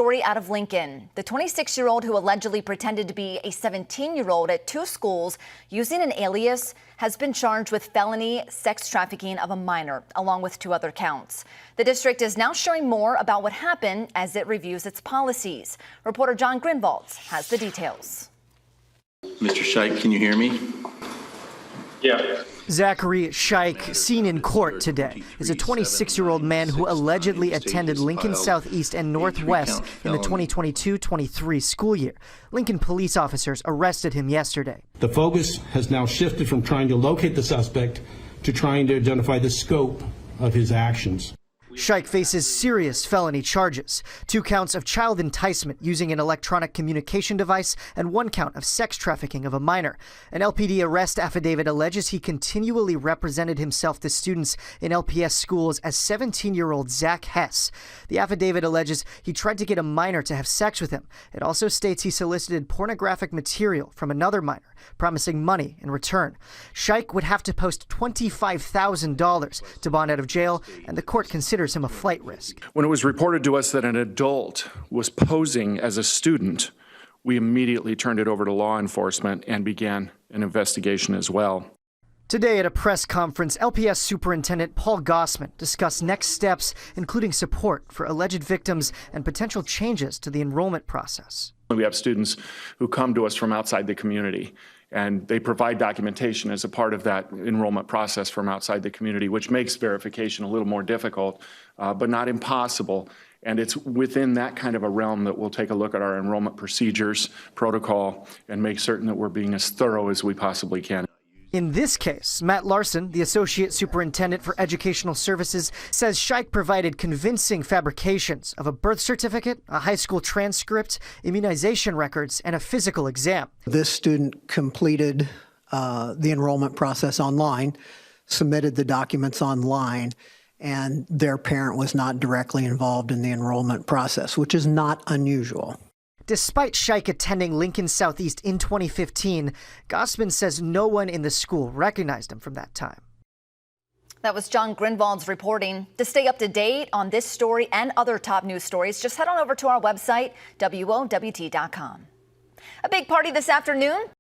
Story out of Lincoln. The 26-year-old who allegedly pretended to be a 17-year-old at two schools using an alias has been charged with felony sex trafficking of a minor, along with two other counts. The district is now sharing more about what happened as it reviews its policies. Reporter John Grinvalds has the details. Mr. Scheich, can you hear me? Yeah. Zachary Scheich, seen in court today, is a 26-year-old man who allegedly attended Lincoln Southeast and Northwest in the 2022-23 school year. Lincoln police officers arrested him yesterday. The focus has now shifted from trying to locate the suspect to trying to identify the scope of his actions. Scheich faces serious felony charges, 2 counts of child enticement using an electronic communication device and 1 count of sex trafficking of a minor. An LPD arrest affidavit alleges he continually represented himself to students in LPS schools as 17-year-old Zach Hess. The affidavit alleges he tried to get a minor to have sex with him. It also states he solicited pornographic material from another minor, promising money in return. Scheich would have to post $25,000 to bond out of jail, and the court considers him a flight risk. When it was reported to us that an adult was posing as a student, we immediately turned it over to law enforcement and began an investigation as well. Today at a press conference, LPS Superintendent Paul Gossman discussed next steps, including support for alleged victims and potential changes to the enrollment process. We have students who come to us from outside the community, and they provide documentation as a part of that enrollment process from outside the community, which makes verification a little more difficult, but not impossible. And it's within that kind of a realm that we'll take a look at our enrollment procedures, protocol, and make certain that we're being as thorough as we possibly can. In this case, Matt Larson, the Associate Superintendent for Educational Services, says Scheich provided convincing fabrications of a birth certificate, a high school transcript, immunization records, and a physical exam. This student completed the enrollment process online, submitted the documents online, and their parent was not directly involved in the enrollment process, which is not unusual. Despite Scheich attending Lincoln Southeast in 2015, Gossman says no one in the school recognized him from that time. That was John Grinvalds reporting. To stay up to date on this story and other top news stories, just head on over to our website, WOWT.com. A big party this afternoon.